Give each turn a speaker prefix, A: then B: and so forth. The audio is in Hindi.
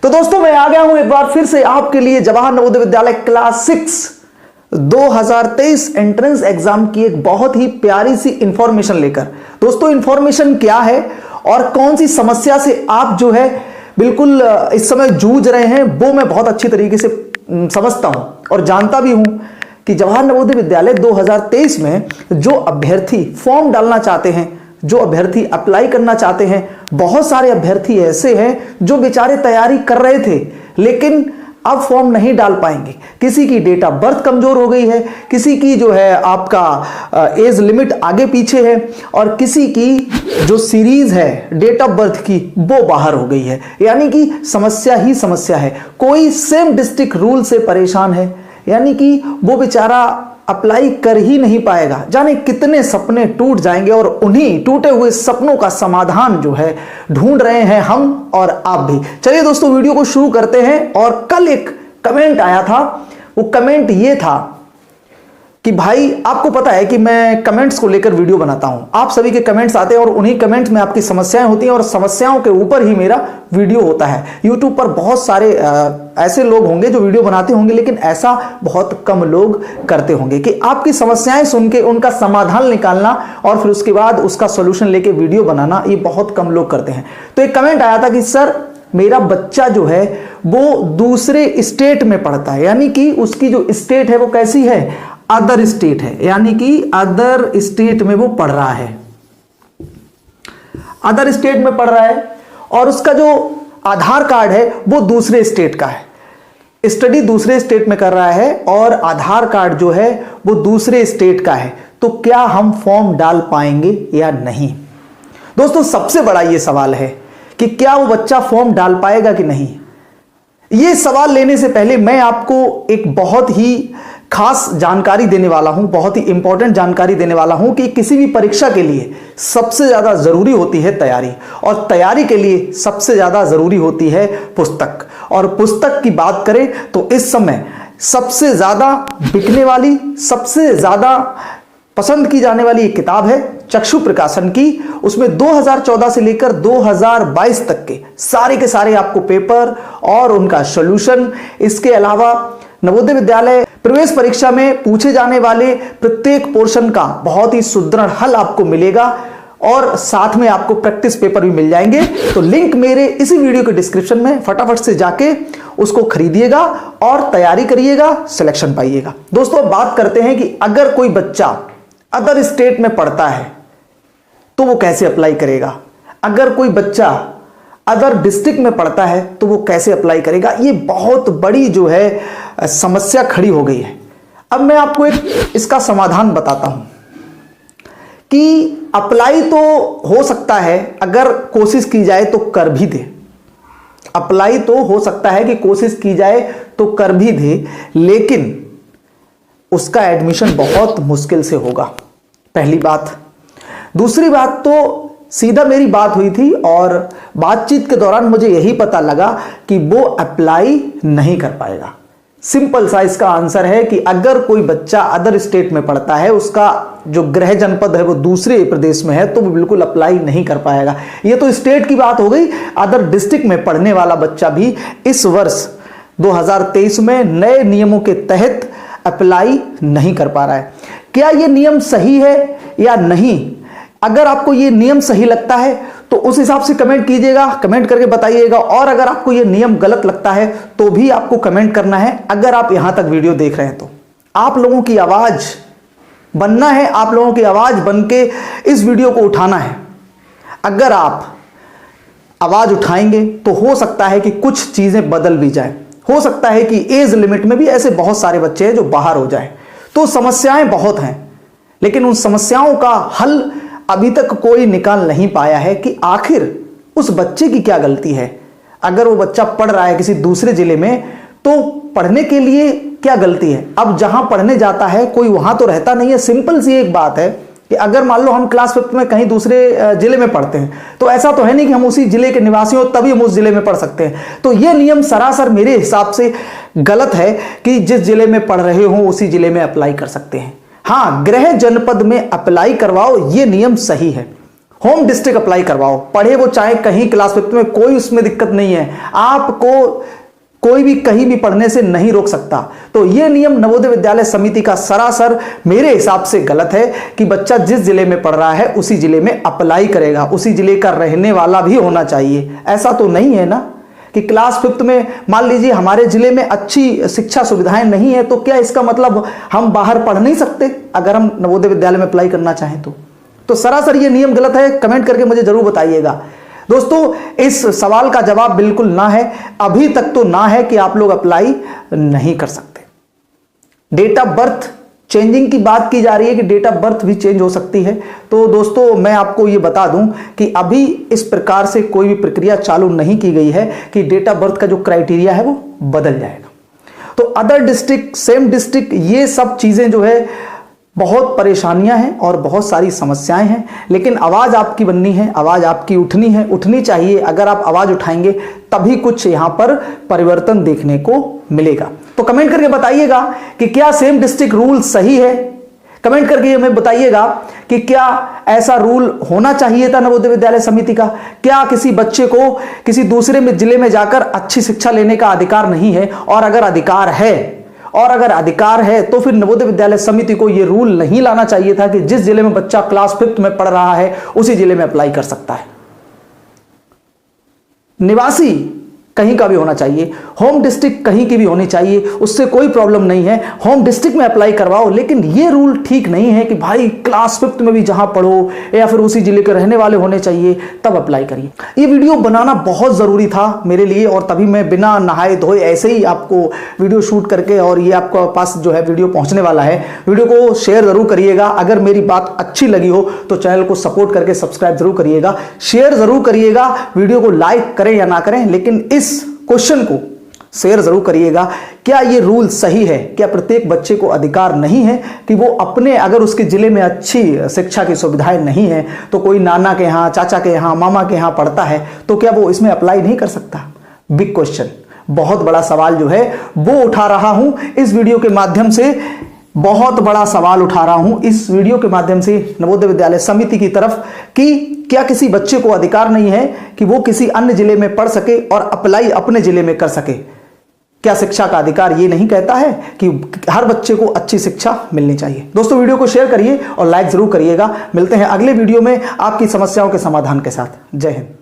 A: तो दोस्तों मैं आ गया हूं एक बार फिर से आपके लिए Jawahar Navodaya Vidyalaya class 6 2023 entrance exam की एक बहुत ही प्यारी सी इंफॉर्मेशन लेकर। दोस्तों इंफॉर्मेशन क्या है और कौन सी समस्या से आप जो है बिल्कुल इस समय जूझ रहे हैं वो मैं बहुत अच्छी तरीके से समझता हूं और जानता भी हूं कि जवाहर नवोदय विद्यालय 2023 में जो अभ्यर्थी फॉर्म डालना चाहते हैं, जो अभ्यर्थी अप्लाई करना चाहते हैं, बहुत सारे अभ्यर्थी ऐसे हैं जो बेचारे तैयारी कर रहे थे लेकिन अब फॉर्म नहीं डाल पाएंगे। किसी की डेट ऑफ बर्थ कमजोर हो गई है, किसी की जो है आपका एज लिमिट आगे पीछे है और किसी की जो सीरीज है डेट ऑफ बर्थ की वो बाहर हो गई है। यानी कि समस्या ही समस्या है। कोई सेम डिस्ट्रिक्ट रूल से परेशान है, यानी कि वो बेचारा अप्लाई कर ही नहीं पाएगा। जाने कितने सपने टूट जाएंगे और उन्हीं टूटे हुए सपनों का समाधान जो है ढूंढ रहे हैं हम और आप भी। चलिए दोस्तों वीडियो को शुरू करते हैं। और कल एक कमेंट आया था, वो कमेंट ये था कि भाई आपको पता है कि मैं कमेंट्स को लेकर वीडियो बनाता हूं, आप सभी के कमेंट्स आते हैं और उन्हीं कमेंट्स में आपकी समस्याएं होती हैं और समस्याओं के ऊपर ही मेरा वीडियो होता है। यूट्यूब पर बहुत सारे ऐसे लोग होंगे जो वीडियो बनाते होंगे लेकिन ऐसा बहुत कम लोग करते होंगे कि आपकी समस्याएं सुन के उनका समाधान निकालना और फिर उसके बाद उसका सोल्यूशन लेके वीडियो बनाना, ये बहुत कम लोग करते हैं। तो एक कमेंट आया था कि सर मेरा बच्चा जो है वो दूसरे स्टेट में पढ़ता है, यानी कि उसकी जो स्टेट है वो कैसी है, अदर स्टेट है, यानी कि अदर स्टेट में वो पढ़ रहा है, अदर स्टेट में पढ़ रहा है और उसका जो आधार कार्ड है वो दूसरे स्टेट का है, स्टडी दूसरे स्टेट में कर रहा है और आधार कार्ड जो है वो दूसरे स्टेट का है। तो क्या हम फॉर्म डाल पाएंगे या नहीं? दोस्तों सबसे बड़ा ये सवाल है कि क्या वो बच्चा फॉर्म डाल पाएगा कि नहीं। ये सवाल लेने से पहले मैं आपको एक बहुत ही खास जानकारी देने वाला हूं, बहुत ही इंपॉर्टेंट जानकारी देने वाला हूं कि किसी भी परीक्षा के लिए सबसे ज्यादा जरूरी होती है तैयारी, और तैयारी के लिए सबसे ज्यादा जरूरी होती है पुस्तक। और पुस्तक की बात करें तो इस समय सबसे ज्यादा बिकने वाली, सबसे ज्यादा पसंद की जाने वाली एक किताब है चक्षु प्रकाशन की। उसमें 2014 से लेकर 2022 तक के सारे आपको पेपर और उनका सॉल्यूशन, इसके अलावा नवोदय विद्यालय प्रवेश परीक्षा में पूछे जाने वाले प्रत्येक पोर्शन का बहुत ही सुदृढ़ हल आपको मिलेगा और साथ में आपको प्रैक्टिस पेपर भी मिल जाएंगे। तो लिंक मेरे इसी वीडियो के डिस्क्रिप्शन में, फटाफट से जाके उसको खरीदिएगा और तैयारी करिएगा, सिलेक्शन पाइएगा। दोस्तों बात करते हैं कि अगर कोई बच्चा अदर स्टेट में पढ़ता है तो वो कैसे अप्लाई करेगा, अगर कोई बच्चा अदर डिस्ट्रिक्ट में पढ़ता है तो वो कैसे अप्लाई करेगा। ये बहुत बड़ी जो है समस्या खड़ी हो गई है। अब मैं आपको एक इसका समाधान बताता हूं कि अप्लाई तो हो सकता है, अगर कोशिश की जाए तो कर भी दे। अप्लाई तो हो सकता है कि कोशिश की जाए तो कर भी दे, लेकिन उसका एडमिशन बहुत मुश्किल से होगा, पहली बात। दूसरी बात, तो सीधा मेरी बात हुई थी और बातचीत के दौरान मुझे यही पता लगा कि वो अप्लाई नहीं कर पाएगा। सिंपल सा इसका आंसर है कि अगर कोई बच्चा अदर स्टेट में पढ़ता है, उसका जो गृह जनपद है वो दूसरे प्रदेश में है, तो वो बिल्कुल अप्लाई नहीं कर पाएगा। ये तो स्टेट की बात हो गई। अदर डिस्ट्रिक्ट में पढ़ने वाला बच्चा भी इस वर्ष 2023 में नए नियमों के तहत अप्लाई नहीं कर पा रहा है। क्या ये नियम सही है या नहीं? अगर आपको ये नियम सही लगता है तो उस हिसाब से कमेंट कीजिएगा, कमेंट करके बताइएगा। और अगर आपको ये नियम गलत लगता है तो भी आपको कमेंट करना है। अगर आप यहां तक वीडियो देख रहे हैं तो आप लोगों की आवाज बनना है, आप लोगों की आवाज बन के इस वीडियो को उठाना है। अगर आप आवाज उठाएंगे तो हो सकता है कि कुछ चीजें बदल भी जाए, हो सकता है कि एज लिमिट में भी ऐसे बहुत सारे बच्चे हैं जो बाहर हो जाए। तो समस्याएं बहुत हैं, लेकिन उन समस्याओं का हल अभी तक कोई निकाल नहीं पाया है कि आखिर उस बच्चे की क्या गलती है। अगर वो बच्चा पढ़ रहा है किसी दूसरे जिले में तो पढ़ने के लिए क्या गलती है। अब जहां पढ़ने जाता है कोई वहां तो रहता नहीं है। सिंपल सी एक बात है कि अगर मान लो हम क्लास 5 में कहीं दूसरे जिले में पढ़ते हैं तो ऐसा तो है नहीं कि हम उसी जिले के निवासी हो तभी हम उस जिले में पढ़ सकते हैं। तो यह नियम सरासर मेरे हिसाब से गलत है कि जिस जिले में पढ़ रहे हो उसी जिले में अप्लाई कर सकते हैं। हाँ, गृह जनपद में अप्लाई करवाओ, यह नियम सही है। होम डिस्ट्रिक्ट अप्लाई करवाओ, पढ़े वो चाहे कहीं क्लास 5 में, कोई उसमें दिक्कत नहीं है, आपको कोई भी कहीं भी पढ़ने से नहीं रोक सकता। तो यह नियम नवोदय विद्यालय समिति का सरासर मेरे हिसाब से गलत है कि बच्चा जिस जिले में पढ़ रहा है उसी जिले में अप्लाई करेगा, उसी जिले का रहने वाला भी होना चाहिए। ऐसा तो नहीं है ना कि क्लास 5 में मान लीजिए हमारे जिले में अच्छी शिक्षा सुविधाएं नहीं है, तो क्या इसका मतलब हम बाहर पढ़ नहीं सकते अगर हम नवोदय विद्यालय में अप्लाई करना चाहें तो सरासर ये नियम गलत है। कमेंट करके मुझे जरूर बताइएगा। दोस्तों, इस सवाल का जवाब बिल्कुल ना है, अभी तक तो ना है कि आप लोग अप्लाई नहीं कर सकते। डेट ऑफ बर्थ चेंजिंग की बात की जा रही है कि डेट ऑफ बर्थ भी चेंज हो सकती है। तो दोस्तों, मैं आपको ये बता दूं कि अभी इस प्रकार से कोई भी प्रक्रिया चालू नहीं की गई है कि डेट ऑफ बर्थ का जो क्राइटेरिया है वो बदल जाएगा। तो अदर डिस्ट्रिक्ट, सेम डिस्ट्रिक्ट, ये सब चीजें जो है बहुत परेशानियां हैं और बहुत सारी समस्याएं हैं, लेकिन आवाज आपकी बननी है, आवाज आपकी उठनी है, उठनी चाहिए। अगर आप आवाज उठाएंगे तभी कुछ यहां पर परिवर्तन देखने को मिलेगा। तो कमेंट करके बताइएगा कि क्या सेम डिस्ट्रिक्ट रूल सही है। कमेंट करके हमें बताइएगा कि क्या ऐसा रूल होना चाहिए था नवोदय विद्यालय समिति का। क्या किसी बच्चे को किसी दूसरे जिले में जाकर अच्छी शिक्षा लेने का अधिकार नहीं है, और अगर अधिकार है तो फिर नवोदय विद्यालय समिति को यह रूल नहीं लाना चाहिए था कि जिस जिले में बच्चा क्लास 5 में पढ़ रहा है उसी जिले में अप्लाई कर सकता है। निवासी कहीं का भी होना चाहिए, होम डिस्ट्रिक्ट कहीं की भी होनी चाहिए, उससे कोई प्रॉब्लम नहीं है, होम डिस्ट्रिक्ट में अप्लाई करवाओ। लेकिन ये रूल ठीक नहीं है कि भाई क्लास 5 में भी जहां पढ़ो या फिर उसी जिले के रहने वाले होने चाहिए तब अप्लाई करिए। ये वीडियो बनाना बहुत जरूरी था मेरे लिए, और तभी मैं बिना नहाए धोए ऐसे ही आपको वीडियो शूट करके, और ये आपके पास जो है वीडियो पहुंचने वाला है। वीडियो को शेयर जरूर करिएगा, अगर मेरी बात अच्छी लगी हो तो चैनल को सपोर्ट करके सब्सक्राइब जरूर करिएगा, शेयर जरूर करिएगा, वीडियो को लाइक करें या ना करें, लेकिन इस क्वेश्चन को शेयर जरूर करिएगा। क्या ये रूल सही है? क्या प्रत्येक बच्चे को अधिकार नहीं है कि वो अपने, अगर उसके जिले में अच्छी शिक्षा की सुविधाएं नहीं है तो कोई नाना के यहाँ, चाचा के यहाँ, मामा के यहाँ पढ़ता है, तो क्या वो इसमें अप्लाई नहीं कर सकता? बिग क्वेश्चन, बहुत बड़ा सवाल जो है वो उठा रहा हूं इस वीडियो के माध्यम से। बहुत बड़ा सवाल उठा रहा हूं इस वीडियो के माध्यम से नवोदय विद्यालय समिति की तरफ कि क्या किसी बच्चे को अधिकार नहीं है कि वो किसी अन्य जिले में पढ़ सके और अप्लाई अपने जिले में कर सके? क्या शिक्षा का अधिकार ये नहीं कहता है कि हर बच्चे को अच्छी शिक्षा मिलनी चाहिए? दोस्तों, वीडियो को शेयर करिए और लाइक जरूर करिएगा। मिलते हैं अगले वीडियो में आपकी समस्याओं के समाधान के साथ। जय हिंद।